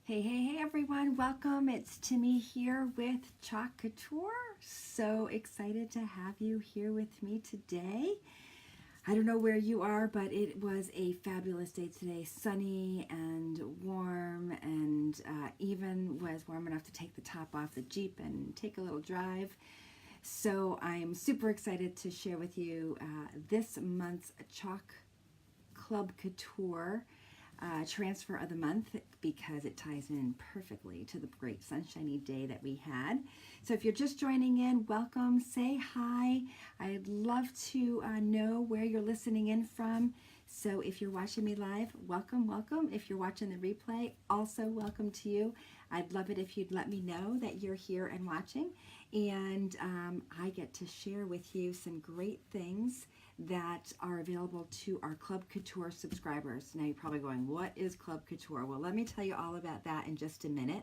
Hey everyone, welcome. It's Timmy here with Chalk Couture. So excited to have you here with me today. I don't know where you are, but it was a fabulous day today. Sunny and warm, and even was warm enough to take the top off the Jeep and take a little drive. So I'm super excited to share with you this month's Chalk Club Couture transfer of the month, because it ties in perfectly to the great sunshiny day that we had. So if you're just joining in, welcome, say hi. I'd love to know where you're listening in from. So if you're watching me live, welcome. If you're watching the replay, also welcome to you. I'd love it if you'd let me know that you're here and watching, and I get to share with you some great things that are available to our Club Couture subscribers. Now you're probably going, what is Club Couture? Well, let me tell you all about that in just a minute.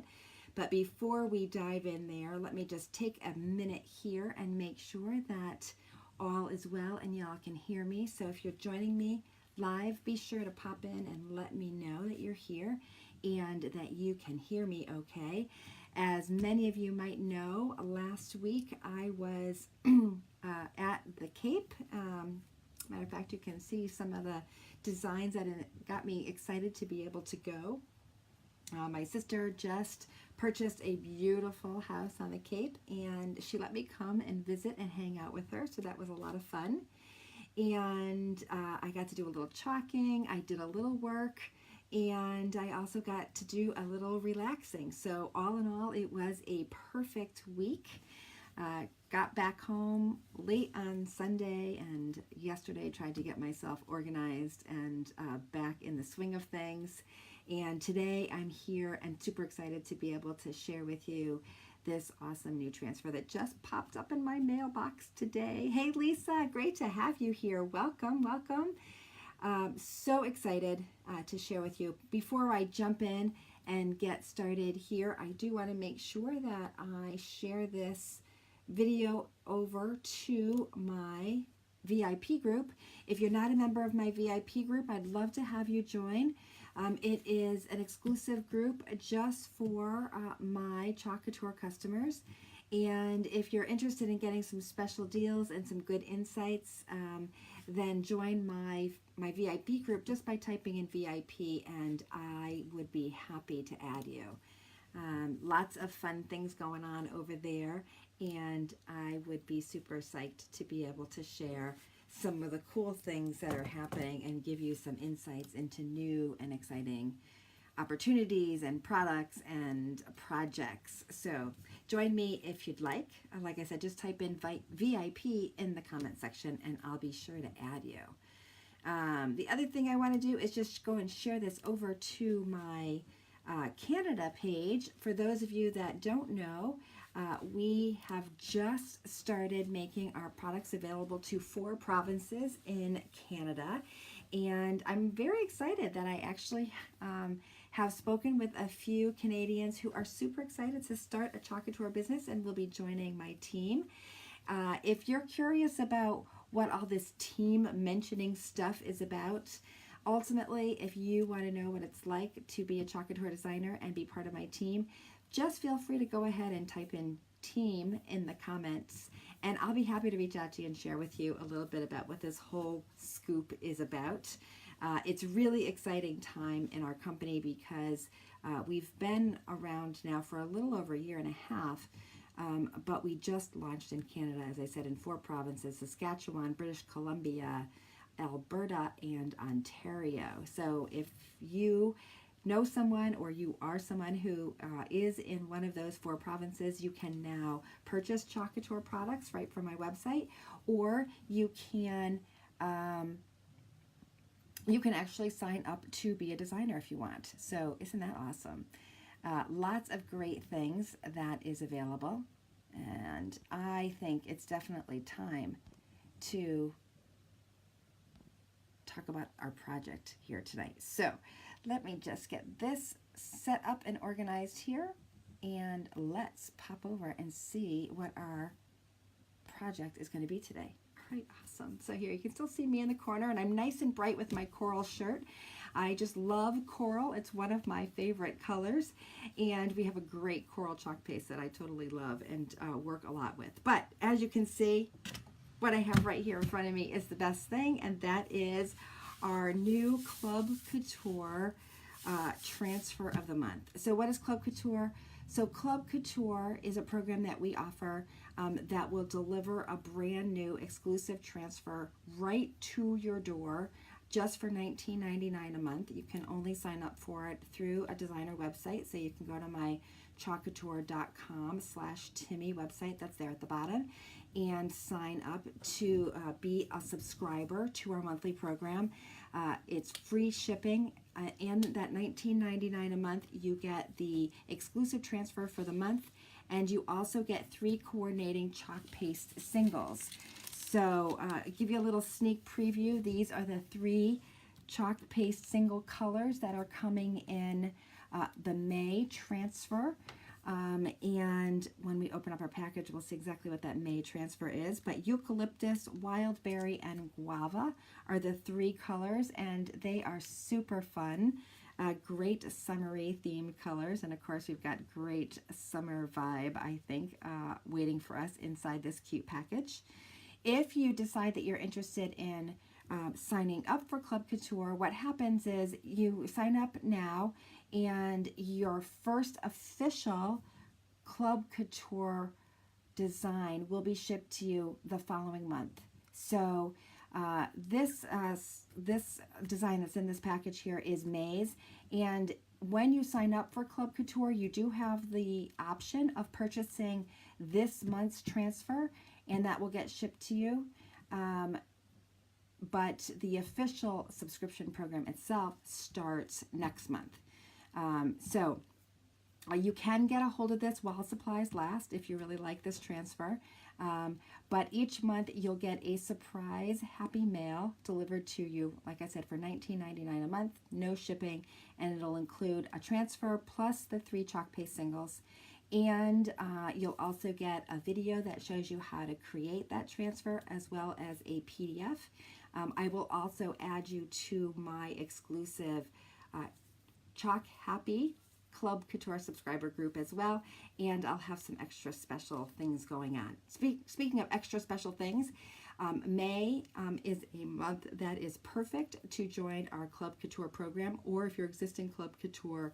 But before we dive in there, let me just take a minute here and make sure that all is well and y'all can hear me. So if you're joining me live, be sure to pop in and let me know that you're here and that you can hear me okay. As many of you might know, last week I was at the Cape. Matter of fact, you can see some of the designs that got me excited to be able to go. My sister just purchased a beautiful house on the Cape, and she let me come and visit and hang out with her, so that was a lot of fun. And I got to do a little chalking, I did a little work, and I also got to do a little relaxing. So all in all, it was a perfect week. Got back home late on Sunday, and yesterday tried to get myself organized and back in the swing of things. And today I'm here and super excited to be able to share with you this awesome new transfer that just popped up in my mailbox today. Hey Lisa, great to have you here. Welcome. So excited to share with you. Before I jump in and get started here, I do want to make sure that I share this video over to my VIP group. If you're not a member of my VIP group, I'd love to have you join. It is an exclusive group just for my Chalk Couture customers. And if you're interested in getting some special deals and some good insights, then join my VIP group just by typing in VIP, and I would be happy to add you. Lots of fun things going on over there, and I would be super psyched to be able to share some of the cool things that are happening and give you some insights into new and exciting opportunities and products and projects. So join me if you'd like. Like I said, just type in VIP in the comment section and I'll be sure to add you. The other thing I want to do is just go and share this over to my Canada page. For those of you that don't know, we have just started making our products available to 4 provinces in Canada, and I'm very excited that I actually have spoken with a few Canadians who are super excited to start a Chalk Couture business and will be joining my team. If you're curious about what all this team mentioning stuff is about, ultimately, if you want to know what it's like to be a Chalk Couture designer and be part of my team, just feel free to go ahead and type in team in the comments, and I'll be happy to reach out to you and share with you a little bit about what this whole scoop is about. It's really exciting time in our company because we've been around now for a little over a year and a half, but we just launched in Canada, as I said, in 4 provinces: Saskatchewan, British Columbia, Alberta, and Ontario. So if you know someone or you are someone who is in one of those 4 provinces, you can now purchase Chalk Couture products right from my website, or you can actually sign up to be a designer if you want. So isn't that awesome? Lots of great things that is available, and I think it's definitely time to talk about our project here tonight. So let me just get this set up and organized here, and let's pop over and see what our project is going to be today. All right, awesome. So here you can still see me in the corner, and I'm nice and bright with my coral shirt. I just love coral. It's one of my favorite colors, and we have a great coral chalk paste that I totally love and work a lot with. But as you can see, what I have right here in front of me is the best thing, and that is our new Club Couture transfer of the month. So what is Club Couture? So Club Couture is a program that we offer that will deliver a brand new exclusive transfer right to your door just for $19.99 a month. You can only sign up for it through a designer website. So you can go to my chalkcouture.com/Timmy website that's there at the bottom and sign up to be a subscriber to our monthly program. It's free shipping, and that $19.99 a month, you get the exclusive transfer for the month, and you also get 3 coordinating chalk paste singles. So give you a little sneak preview. These are the 3 chalk paste single colors that are coming in the May transfer. And when we open up our package, we'll see exactly what that May transfer is. But eucalyptus, wildberry, and guava are the 3 colors, and they are super fun. Great summery themed colors, and of course we've got great summer vibe, I think, waiting for us inside this cute package. If you decide that you're interested in signing up for Club Couture, what happens is you sign up now, and your first official Club Couture design will be shipped to you the following month. So this design that's in this package here is May's, and when you sign up for Club Couture, you do have the option of purchasing this month's transfer, and that will get shipped to you. But the official subscription program itself starts next month. So you can get a hold of this while supplies last if you really like this transfer. But each month you'll get a surprise happy mail delivered to you, like I said, for $19.99 a month, no shipping, and it'll include a transfer plus the 3 chalk paste singles. And you'll also get a video that shows you how to create that transfer, as well as a PDF. I will also add you to my exclusive Chalk Happy Club Couture subscriber group as well, and I'll have some extra special things going on. Speaking of extra special things, May is a month that is perfect to join our Club Couture program, or if you're existing Club Couture,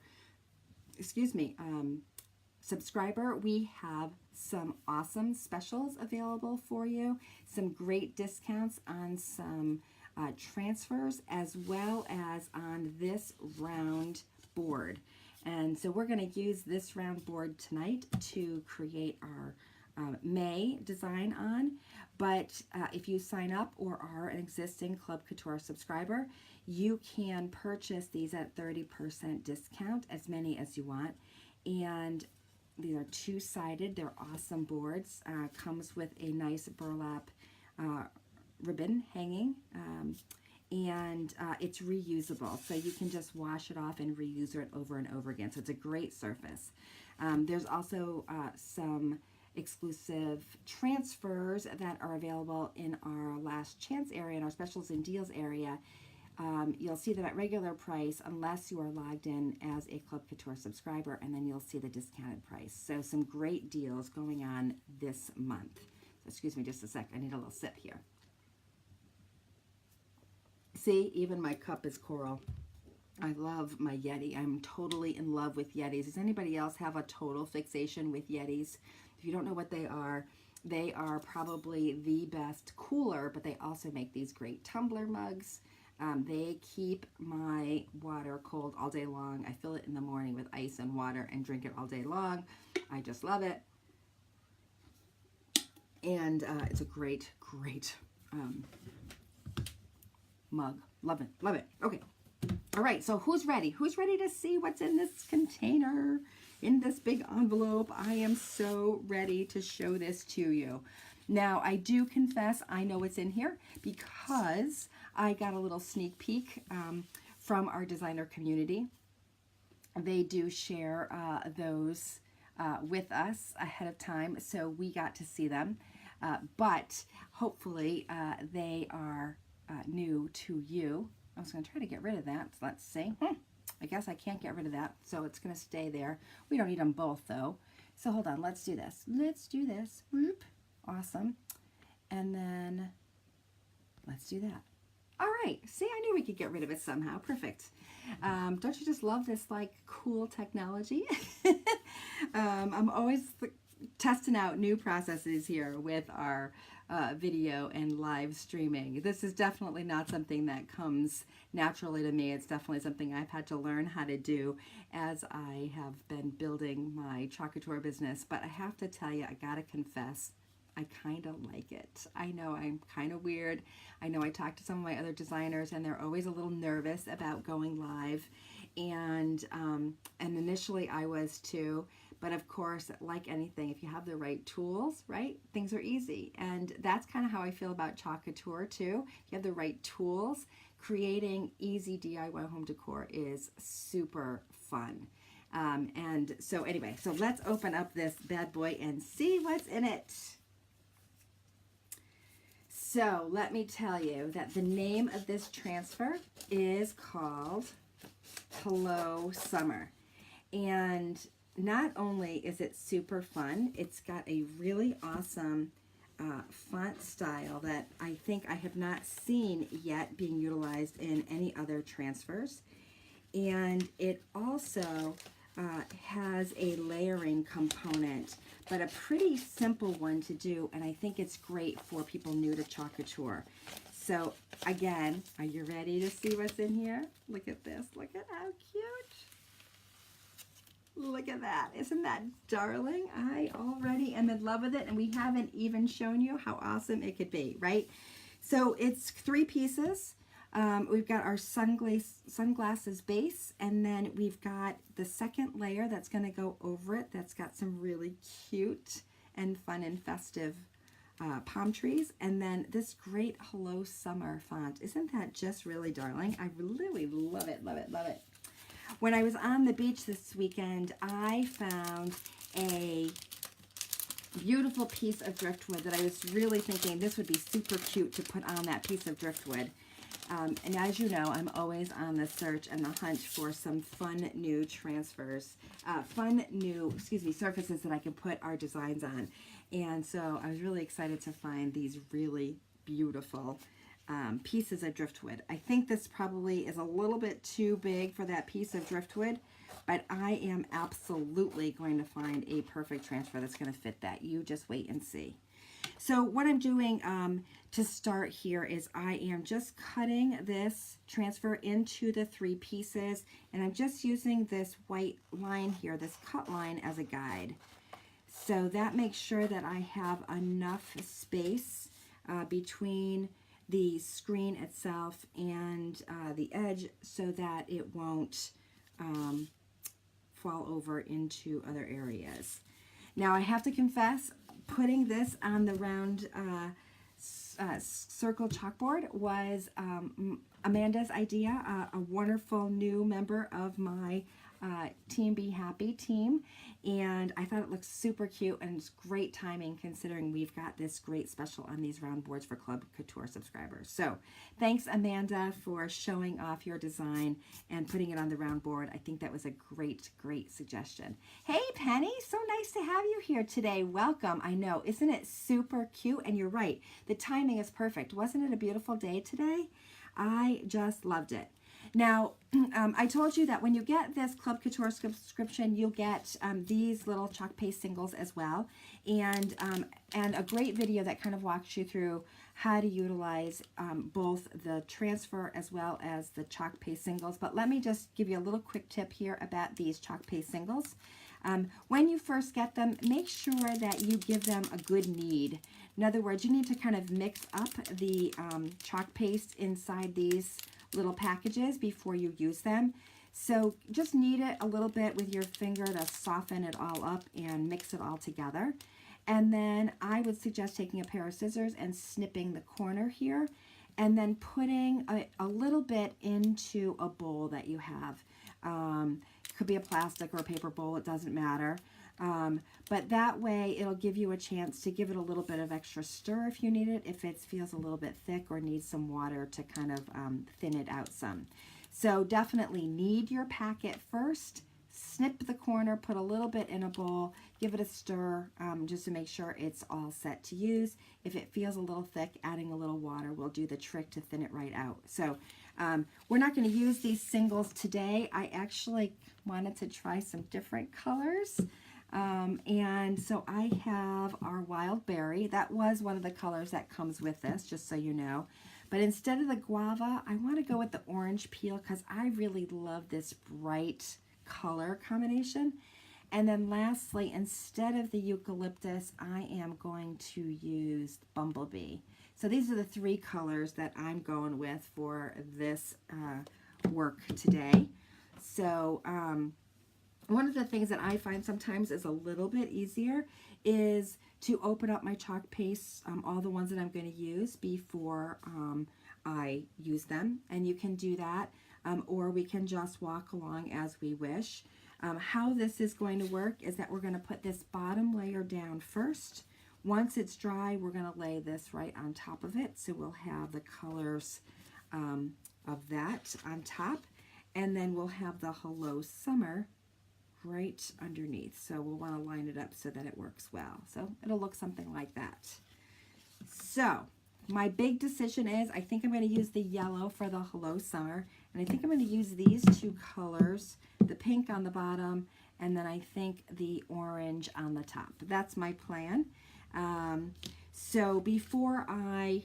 subscriber, we have some awesome specials available for you, some great discounts on some transfers, as well as on this round board. And so we're going to use this round board tonight to create our May design on. But if you sign up or are an existing Club Couture subscriber, you can purchase these at 30% discount, as many as you want. And these are 2-sided. They're awesome boards. Comes with a nice burlap ribbon hanging, and it's reusable, so you can just wash it off and reuse it over and over again. So it's a great surface. There's also some exclusive transfers that are available in our last chance area, in our specials and deals area. You'll see them at regular price unless you are logged in as a Club Couture subscriber, and then you'll see the discounted price. So some great deals going on this month. Excuse me just a sec, I need a little sip here. See, even my cup is coral. I love my Yeti. I'm totally in love with Yetis. Does anybody else have a total fixation with Yetis? If you don't know what they are probably the best cooler, but they also make these great tumbler mugs. They keep my water cold all day long. I fill it in the morning with ice and water and drink it all day long. I just love it. And it's a great, great mug. Love it, love it. Okay. All right, so who's ready? Who's ready to see what's in this container, in this big envelope? I am so ready to show this to you. Now, I do confess I know what's in here because I got a little sneak peek from our designer community. They do share those with us ahead of time, so we got to see them. But hopefully they are new to you I was going to try to get rid of that. So let's see. I guess I can't get rid of that, so it's going to stay there. We don't need them both, though. So hold on. Let's do this. Let's do this. Whoop. Awesome. And then let's do that. All right. See, I knew we could get rid of it somehow. Perfect. Don't you just love this, like, cool technology? I'm always testing out new processes here with our video and live streaming. This is definitely not something that comes naturally to me. It's definitely something I've had to learn how to do as I have been building my Chalk Couture business. But I have to tell you, I gotta confess, I kind of like it. I know I'm kind of weird. I know I talked to some of my other designers and they're always a little nervous about going live. And initially I was too. But of course, like anything, if you have the right tools, right, things are easy. And that's kind of how I feel about Chalk Couture too. If you have the right tools, creating easy DIY home decor is super fun. And so anyway, so let's open up this bad boy and see what's in it. So let me tell you that the name of this transfer is called Hello Summer. And not only is it super fun, it's got a really awesome font style that I think I have not seen yet being utilized in any other transfers. And it also has a layering component, but a pretty simple one to do, and I think it's great for people new to Chalk Couture. So again, are you ready to see what's in here? Look at this. Look at how cute. Look at that. Isn't that darling? I already am in love with it, and we haven't even shown you how awesome it could be, right? So it's 3 pieces. We've got our sunglasses base, and then we've got the second layer that's going to go over it that's got some really cute and fun and festive palm trees, and then this great Hello Summer font. Isn't that just really darling? I really love it, love it, love it. When I was on the beach this weekend, I found a beautiful piece of driftwood that I was really thinking this would be super cute to put on that piece of driftwood. And as you know, I'm always on the search and the hunt for some fun new transfers, surfaces that I can put our designs on. And so I was really excited to find these really beautiful pieces of driftwood. I think this probably is a little bit too big for that piece of driftwood, but I am absolutely going to find a perfect transfer that's going to fit that. You just wait and see. So what I'm doing to start here is I am just cutting this transfer into the 3 pieces, and I'm just using this white line here, this cut line, as a guide. So that makes sure that I have enough space between the screen itself and the edge so that it won't fall over into other areas. Now I have to confess, putting this on the round circle chalkboard was Amanda's idea, a wonderful new member of my Team Be Happy team, and I thought it looked super cute, and it's great timing considering we've got this great special on these round boards for Club Couture subscribers. So thanks, Amanda, for showing off your design and putting it on the round board. I think that was a great suggestion. Hey Penny, so nice to have you here today. Welcome. I know, isn't it super cute? And you're right, the timing is perfect. Wasn't it a beautiful day today? I just loved it. Now, I told you that when you get this Club Couture subscription, you'll get these little Chalkpaste singles as well, and a great video that kind of walks you through how to utilize both the transfer as well as the Chalkpaste singles. But let me just give you a little quick tip here about these Chalkpaste singles. When you first get them, make sure that you give them a good knead. In other words, you need to kind of mix up the Chalkpaste inside these little packages before you use them. So just knead it a little bit with your finger to soften it all up and mix it all together. And then I would suggest taking a pair of scissors and snipping the corner here, and then putting a little bit into a bowl that you have. Could be a plastic or a paper bowl, it doesn't matter. But that way it'll give you a chance to give it a little bit of extra stir if you need it, if it feels a little bit thick or needs some water to kind of thin it out some. So definitely knead your packet first, snip the corner, put a little bit in a bowl, give it a stir just to make sure it's all set to use. If it feels a little thick, adding a little water will do the trick to thin it right out. So we're not going to use these singles today. I actually wanted to try some different colors. And so I have our wild berry. That was one of the colors that comes with this, just so you know. But instead of the guava, I want to go with the orange peel because I really love this bright color combination. And then lastly, instead of the eucalyptus, I am going to use bumblebee. So these are the three colors that I'm going with for this work today. So one of the things that I find sometimes is a little bit easier is to open up my chalk paste, all the ones that I'm going to use before I use them. And you can do that, or we can just walk along as we wish. How this is going to work is that we're going to put this bottom layer down first. Once it's dry, we're going to lay this right on top of it. So we'll have the colors of that on top. And then we'll have the Hello Summer right underneath. So we'll want to line it up so that it works well. So it'll look something like that. So my big decision is I think I'm going to use the yellow for the Hello Summer. And I think I'm going to use these two colors, the pink on the bottom, and then I think the orange on the top. That's my plan. So before I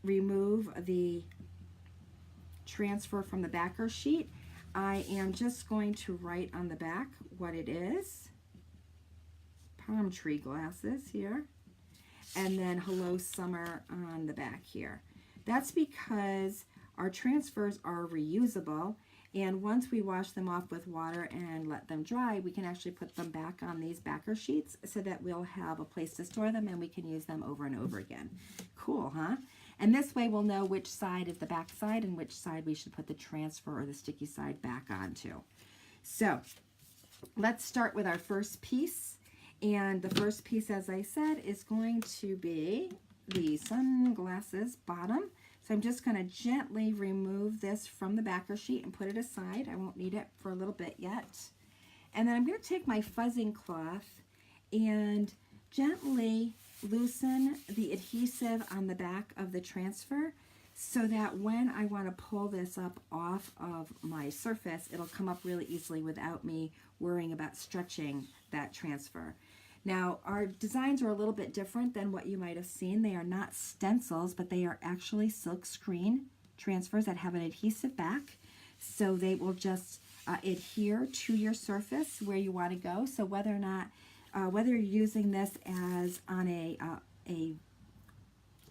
remove the transfer from the backer sheet, I am just going to write on the back what it is. Palm tree glasses here. And then Hello Summer on the back here. That's because our transfers are reusable, and once we wash them off with water and let them dry, we can actually put them back on these backer sheets so that we'll have a place to store them and we can use them over and over again. Cool, huh? And this way we'll know which side is the back side and which side we should put the transfer or the sticky side back onto. So let's start with our first piece. And the first piece, as I said, is going to be the sunglasses bottom. So I'm just going to gently remove this from the backer sheet and put it aside. I won't need it for a little bit yet. And then I'm going to take my fuzzing cloth and gently loosen the adhesive on the back of the transfer so that when I want to pull this up off of my surface, it'll come up really easily without me worrying about stretching that transfer. Now, our designs are a little bit different than what you might have seen. They are not stencils, but they are actually silk screen transfers that have an adhesive back. So they will just adhere to your surface where you want to go. So whether or not, whether you're using this as on a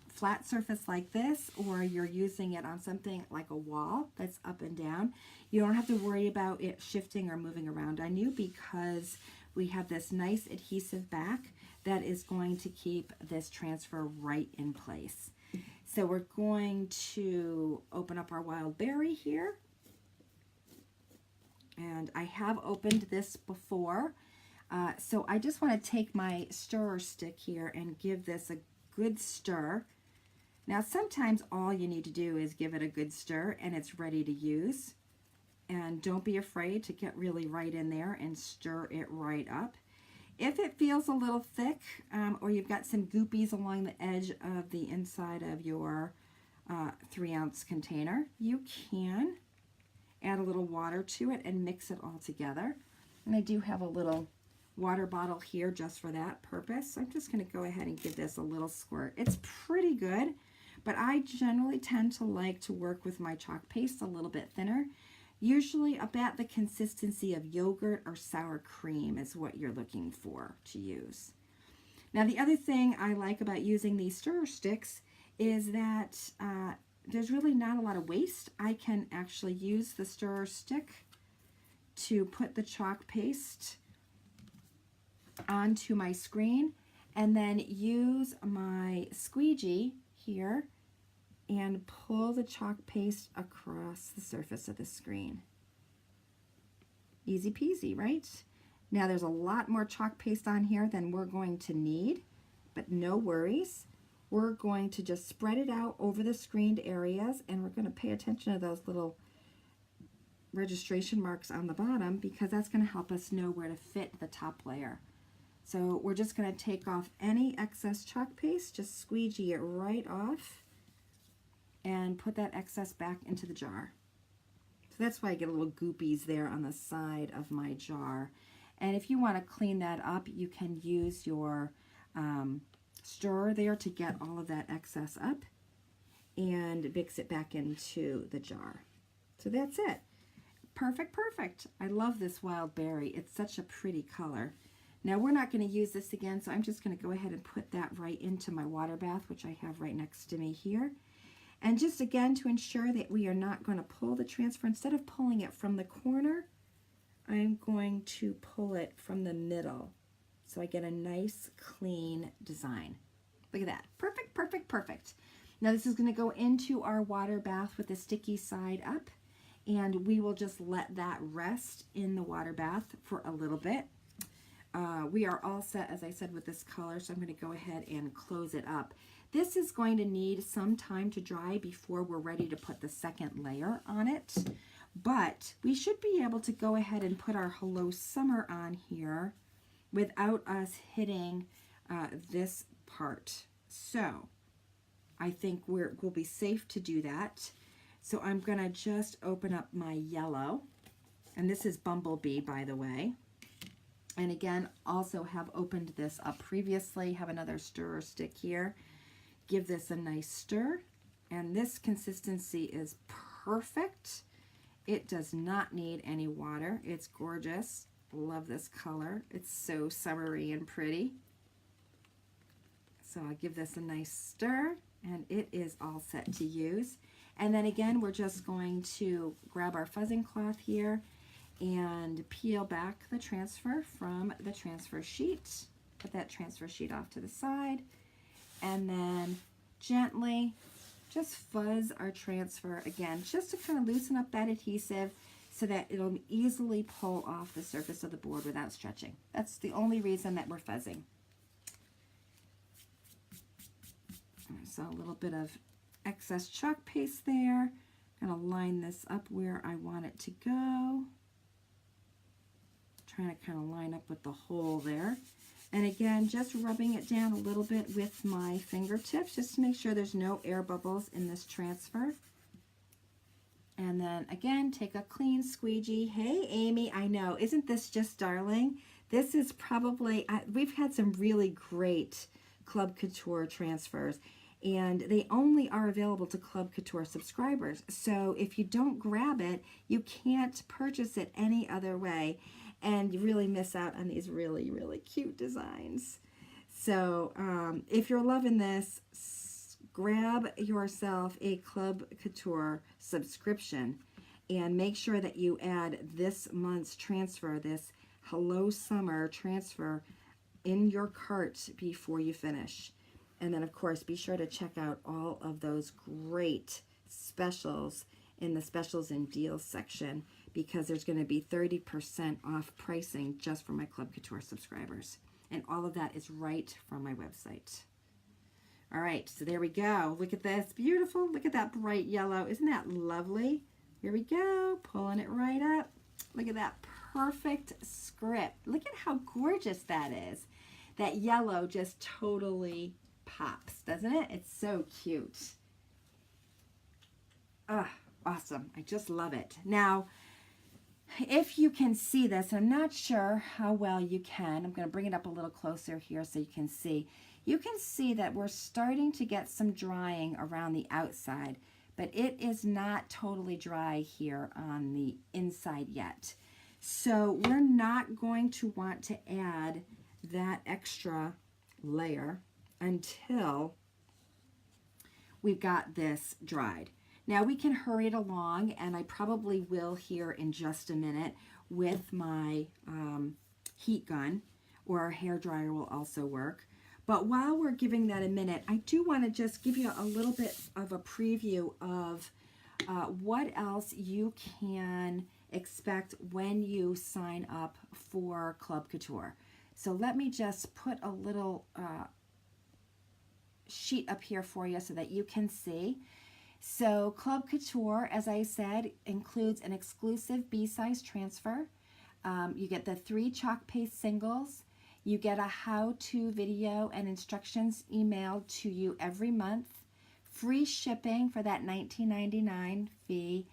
flat surface like this, or you're using it on something like a wall that's up and down, you don't have to worry about it shifting or moving around on you because we have this nice adhesive back that is going to keep this transfer right in place. So we're going to open up our wild berry here. And I have opened this before. So I just want to take my stirrer stick here and give this a good stir. Now sometimes all you need to do is give it a good stir and it's ready to use. And don't be afraid to get really right in there and stir it right up. If it feels a little thick or you've got some goopies along the edge of the inside of your 3-ounce container, you can add a little water to it and mix it all together. And I do have a little water bottle here just for that purpose. So I'm just going to go ahead and give this a little squirt. It's pretty good, but I generally tend to like to work with my chalk paste a little bit thinner. Usually about the consistency of yogurt or sour cream is what you're looking for to use. Now the other thing I like about using these stirrer sticks is that there's really not a lot of waste. I can actually use the stirrer stick to put the chalk paste onto my screen and then use my squeegee here and pull the chalk paste across the surface of the screen. Easy peasy, right? Now there's a lot more chalk paste on here than we're going to need, but no worries. We're going to just spread it out over the screened areas, and we're going to pay attention to those little registration marks on the bottom because that's going to help us know where to fit the top layer. So we're just going to take off any excess chalk paste, just squeegee it right off and put that excess back into the jar. So that's why I get a little goopies there on the side of my jar. And if you want to clean that up, you can use your stirrer there to get all of that excess up and mix it back into the jar. So that's it. Perfect, perfect. I love this wild berry. It's such a pretty color. Now we're not going to use this again, so I'm just going to go ahead and put that right into my water bath, which I have right next to me here. And just again to ensure that we are not going to pull the transfer, instead of pulling it from the corner, I'm going to pull it from the middle so I get a nice clean design. Look at that. Perfect, perfect, perfect. Now this is going to go into our water bath with the sticky side up, and we will just let that rest in the water bath for a little bit. We are all set, as I said, with this color, so I'm going to go ahead and close it up. This is going to need some time to dry before we're ready to put the second layer on it, but we should be able to go ahead and put our Hello Summer on here without us hitting this part. So I think we'll be safe to do that. So I'm going to just open up my yellow, and this is Bumblebee, by the way. And again, also have opened this up previously, have another stirrer stick here. Give this a nice stir, and this consistency is perfect. It does not need any water. It's gorgeous. Love this color. It's so summery and pretty. So I'll give this a nice stir, and it is all set to use. And then again, we're just going to grab our fuzzing cloth here and peel back the transfer from the transfer sheet. Put that transfer sheet off to the side, and then gently just fuzz our transfer again, just to kind of loosen up that adhesive so that it'll easily pull off the surface of the board without stretching. That's the only reason that we're fuzzing. So a little bit of excess chalk paste there. I'm going to line this up where I want it to go. Trying to kind of line up with the hole there. And again, just rubbing it down a little bit with my fingertips just to make sure there's no air bubbles in this transfer. And then again, take a clean squeegee. Hey, Amy, I know, isn't this just darling? This is probably, we've had some really great Club Couture transfers, and they only are available to Club Couture subscribers. So if you don't grab it, you can't purchase it any other way, and you really miss out on these really, really cute designs. So if you're loving this, grab yourself a Club Couture subscription and make sure that you add this month's transfer, this Hello Summer transfer, in your cart before you finish. And then, of course, be sure to check out all of those great specials in the specials and deals section, because there's going to be 30% off pricing just for my Club Couture subscribers. And all of that is right from my website. All right, so there we go. Look at this. Beautiful. Look at that bright yellow. Isn't that lovely? Here we go. Pulling it right up. Look at that perfect script. Look at how gorgeous that is. That yellow just totally pops, doesn't it? It's so cute. Ah, awesome. I just love it. Now, if you can see this, I'm not sure how well you can. I'm going to bring it up a little closer here so you can see. You can see that we're starting to get some drying around the outside, but it is not totally dry here on the inside yet. So we're not going to want to add that extra layer until we've got this dried. Now we can hurry it along, and I probably will here in just a minute with my heat gun, or our hair dryer will also work. But while we're giving that a minute, I do want to just give you a little bit of a preview of what else you can expect when you sign up for Club Couture. So let me just put a little sheet up here for you so that you can see. So Club Couture, as I said, includes an exclusive B-size transfer. You get the 3 Chalkpaste singles. You get a how-to video and instructions emailed to you every month. Free shipping for that $19.99 fee,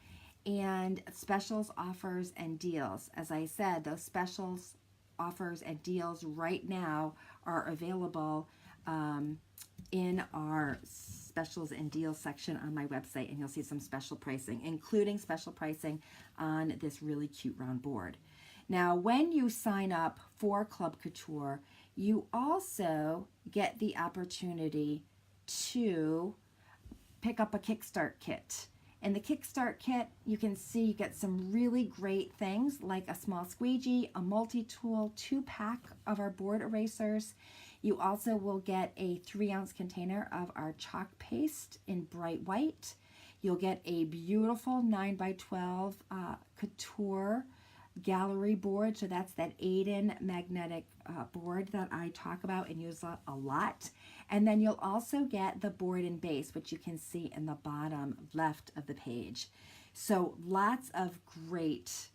and specials, offers, and deals. As I said, those specials, offers, and deals right now are available in our specials and deals section on my website, and you'll see some special pricing, including special pricing on this really cute round board. Now, when you sign up for Club Couture, you also get the opportunity to pick up a Kickstart kit. In the Kickstart kit, you can see you get some really great things like a small squeegee, a multi-tool 2-pack of our board erasers. You also will get a 3-ounce container of our chalk paste in bright white. You'll get a beautiful 9x12 couture gallery board. So that's that Aiden magnetic board that I talk about and use a lot. And then you'll also get the board and base, which you can see in the bottom left of the page. So lots of great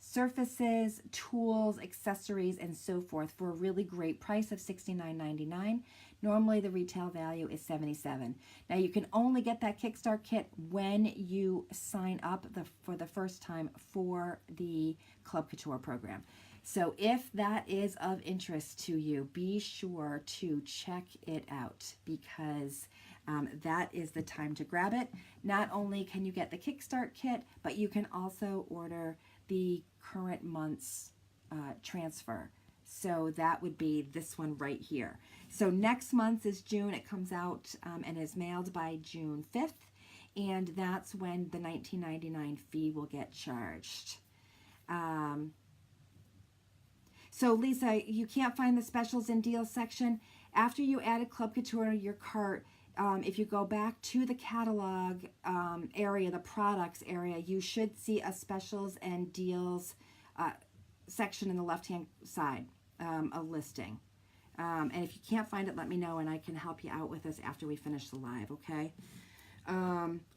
surfaces, tools, accessories, and so forth for a really great price of $69.99. Normally the retail value is $77. Now you can only get that Kickstart kit when you sign up for the first time for the Club Couture program. So if that is of interest to you, be sure to check it out, because that is the time to grab it. Not only can you get the Kickstart kit, but you can also order the current month's transfer. So that would be this one right here. So next month is June. It comes out and is mailed by June 5th. And that's when the $19.99 fee will get charged. So Lisa, you can't find the specials and deals section. After you added Club Couture to your cart, if you go back to the catalog area, the products area, you should see a specials and deals section in the left-hand side, a listing. And if you can't find it, let me know and I can help you out with this after we finish the live, okay?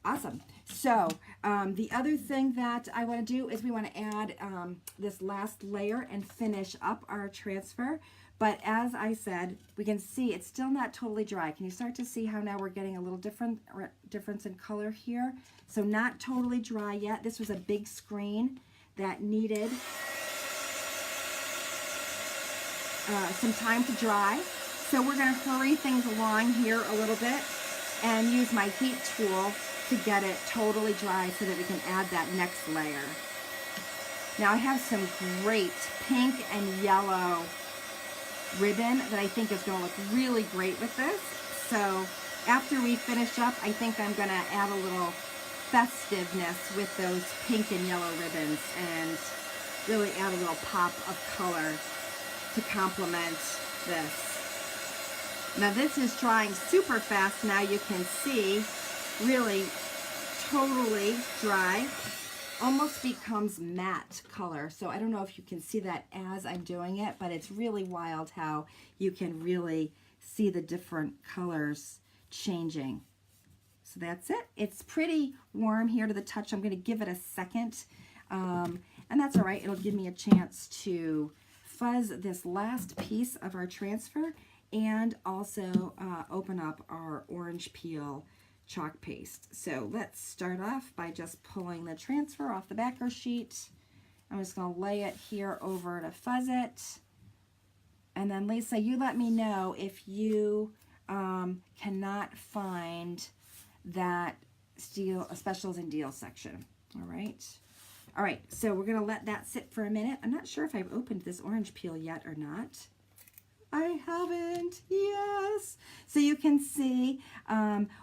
Awesome. So the other thing that I want to do is we want to add this last layer and finish up our transfer. But as I said, we can see it's still not totally dry. Can you start to see how now we're getting a little difference in color here? So not totally dry yet. This was a big screen that needed some time to dry. So we're going to hurry things along here a little bit and use my heat tool to get it totally dry so that we can add that next layer. Now I have some great pink and yellow ribbon that I think is going to look really great with this. So after we finish up, I think I'm going to add a little festiveness with those pink and yellow ribbons and really add a little pop of color to complement this. Now this is drying super fast. Now you can see really totally dry. Almost becomes matte color. So I don't know if you can see that as I'm doing it, but it's really wild how you can really see the different colors changing. So that's it. It's pretty warm here to the touch. I'm going to give it a second. And that's all right. It'll give me a chance to fuzz this last piece of our transfer and also open up our orange peel chalk paste. So let's start off by just pulling the transfer off the backer sheet. I'm just going to lay it here over to fuzz it. And then Lisa, you let me know if you cannot find that specials and deals section. All right. All right, so we're going to let that sit for a minute. I'm not sure if I've opened this orange peel yet or not. I haven't, yes. So you can see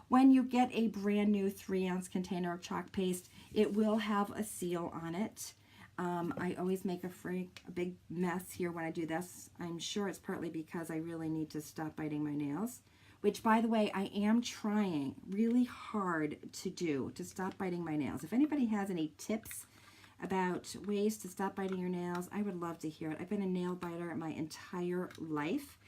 when you get a brand new 3-ounce container of chalk paste, it will have a seal on it. I always make a big mess here when I do this. I'm sure it's partly because I really need to stop biting my nails, which by the way, I am trying really hard to stop biting my nails. If anybody has any tips about ways to stop biting your nails, I would love to hear it. I've been a nail biter my entire life.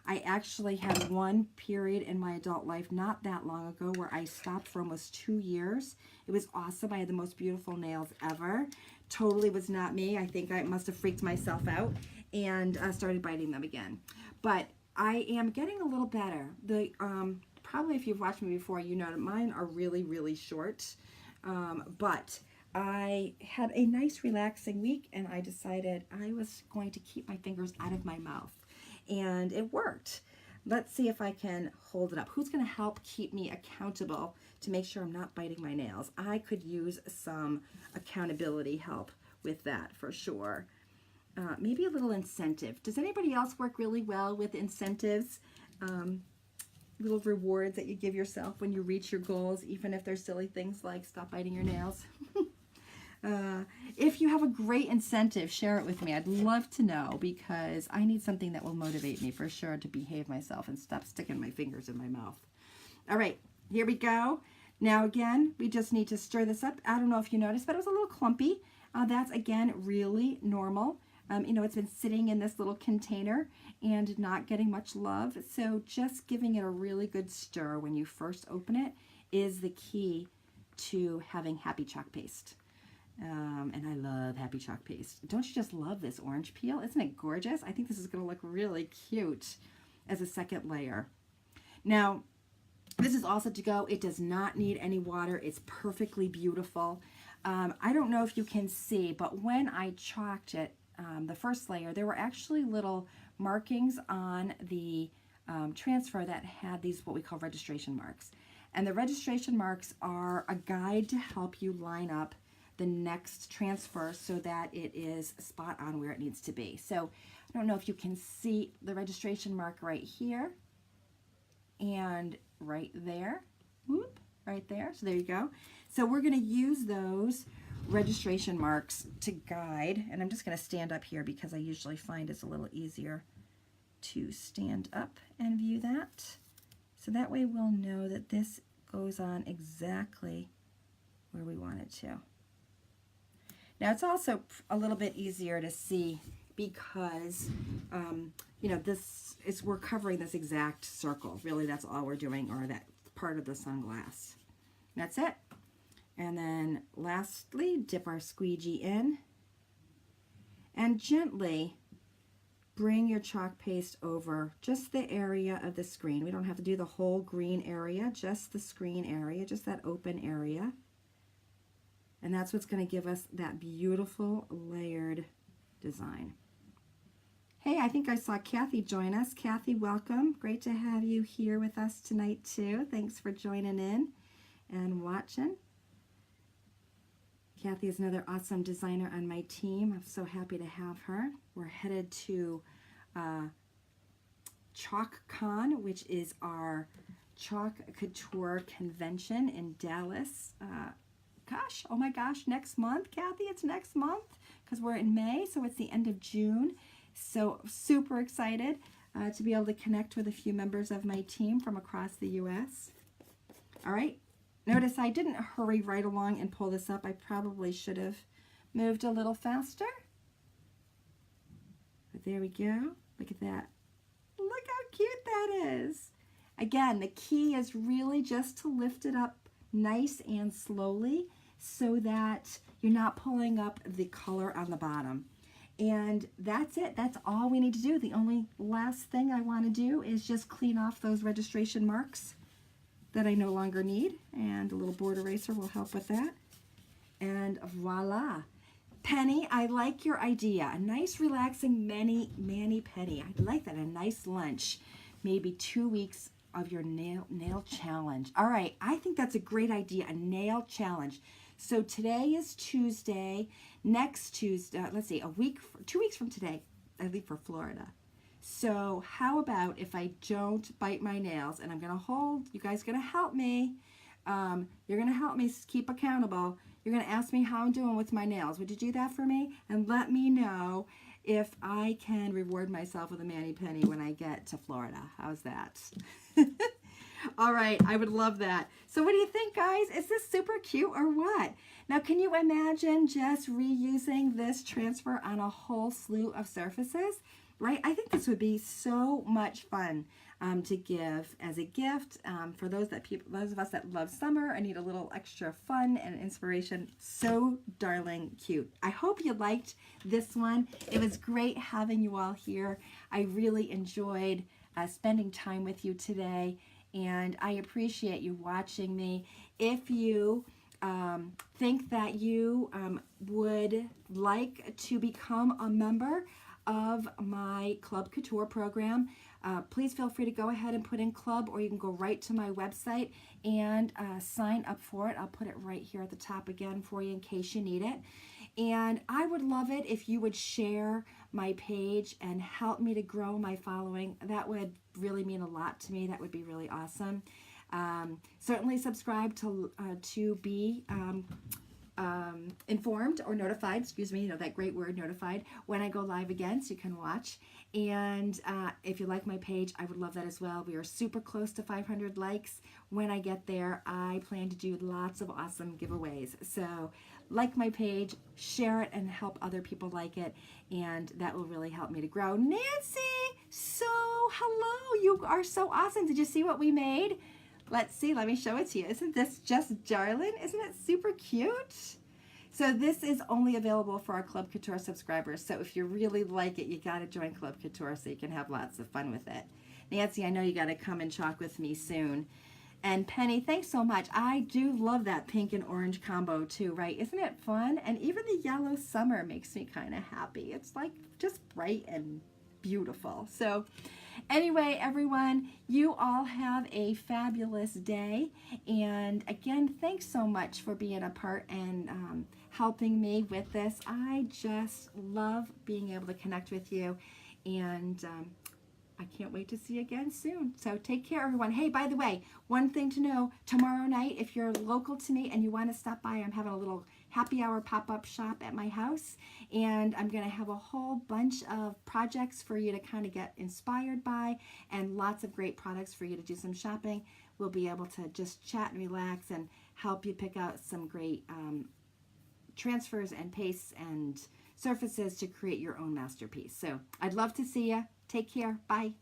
I actually had one period in my adult life not that long ago where I stopped for almost 2 years. It was awesome. I had the most beautiful nails ever. Totally was not me. I think I must have freaked myself out and started biting them again. But I am getting a little better. The probably if you've watched me before, you know that mine are really, really short. But I had a nice relaxing week and I decided I was going to keep my fingers out of my mouth. And it worked. Let's see if I can hold it up. Who's going to help keep me accountable to make sure I'm not biting my nails? I could use some accountability help with that for sure. Maybe a little incentive. Does anybody else work really well with incentives? Little rewards that you give yourself when you reach your goals, even if they're silly things like stop biting your nails. If you have a great incentive, share it with me. I'd love to know because I need something that will motivate me for sure to behave myself and stop sticking my fingers in my mouth. All right, here we go. Now again, we just need to stir this up. I don't know if you noticed, but it was a little clumpy. That's again really normal. You know, it's been sitting in this little container and not getting much love. So just giving it a really good stir when you first open it is the key to having happy chalk paste. And I love happy chalk paste. Don't you just love this orange peel? Isn't it gorgeous? I think this is going to look really cute as a second layer. Now, this is all set to go. It does not need any water. It's perfectly beautiful. I don't know if you can see, but when I chalked it, the first layer, there were actually little markings on the transfer that had these what we call registration marks. And the registration marks are a guide to help you line up the next transfer so that it is spot on where it needs to be. So I don't know if you can see the registration mark right here and right there. Whoop, right there. So there you go. So we're going to use those registration marks to guide, and I'm just going to stand up here because I usually find it's a little easier to stand up and view that. So that way we'll know that this goes on exactly where we want it to. Now it's also a little bit easier to see because you know, we're covering this exact circle. Really, that's all we're doing, or that part of the sunglass. That's it. And then lastly, dip our squeegee in and gently bring your chalk paste over just the area of the screen. We don't have to do the whole green area, just the screen area, just that open area. And that's what's going to give us that beautiful layered design. Hey, I think I saw Kathy join us. Kathy, welcome. Great to have you here with us tonight too. Thanks for joining in and watching. Kathy is another awesome designer on my team. I'm so happy to have her. We're headed to ChalkCon, which is our Chalk Couture convention in Dallas. Gosh, oh my gosh, next month, Kathy, it's next month because we're in May, so it's the end of June. So super excited to be able to connect with a few members of my team from across the U.S. All right. Notice I didn't hurry right along and pull this up. I probably should have moved a little faster. But there we go. Look at that. Look how cute that is. Again, the key is really just to lift it up nice and slowly so that you're not pulling up the color on the bottom. And that's it. That's all we need to do. The only last thing I want to do is just clean off those registration marks that I no longer need, and a little board eraser will help with that. And voila. Penny, I like your idea. A nice relaxing mani-pedi. I like that. A nice lunch. Maybe 2 weeks of your nail challenge. All right, I think that's a great idea, a nail challenge. So today is Tuesday. Next Tuesday, let's see, 2 weeks from today, I leave for Florida. So how about if I don't bite my nails, and I'm going to hold, you guys going to help me. You're going to help me keep accountable. You're going to ask me how I'm doing with my nails. Would you do that for me? And let me know if I can reward myself with a mani-pedi when I get to Florida. How's that? All right, I would love that. So what do you think, guys? Is this super cute or what? Now, can you imagine just reusing this transfer on a whole slew of surfaces? Right? I think this would be so much fun to give as a gift for those of us that love summer and need a little extra fun and inspiration. So darling cute. I hope you liked this one. It was great having you all here. I really enjoyed spending time with you today, and I appreciate you watching me. If you think that you would like to become a member of my Club Couture program, please feel free to go ahead and put in club, or you can go right to my website and sign up for it. I'll put it right here at the top again for you in case you need it. And I would love it if you would share my page and help me to grow my following. That would really mean a lot to me. That would be really awesome. Certainly subscribe to be informed or notified, excuse me, that great word, notified, when I go live again so you can watch. And if you like my page, I would love that as well. We are super close to 500 likes. When I get there, I plan to do lots of awesome giveaways. So like my page, share it, and help other people like it, and that will really help me to grow. Nancy, so hello, you are so awesome. Did you see what we made? Let's see, let me show it to you. Isn't this just darling? Isn't it super cute? So this is only available for our Club Couture subscribers. So if you really like it, you got to join Club Couture so you can have lots of fun with it. Nancy, I know you got to come and chalk with me soon. And Penny, thanks so much. I do love that pink and orange combo too, right? Isn't it fun? And even the yellow summer makes me kind of happy. It's like just bright and beautiful. So anyway, everyone, you all have a fabulous day. And again, thanks so much for being a part and helping me with this. I just love being able to connect with you. And I can't wait to see you again soon. So take care, everyone. Hey, by the way, one thing to know, tomorrow night, if you're local to me and you want to stop by, I'm having a little happy hour pop-up shop at my house, and I'm going to have a whole bunch of projects for you to kind of get inspired by, and lots of great products for you to do some shopping. We'll be able to just chat and relax and help you pick out some great transfers and pastes and surfaces to create your own masterpiece. So I'd love to see you. Take care. Bye.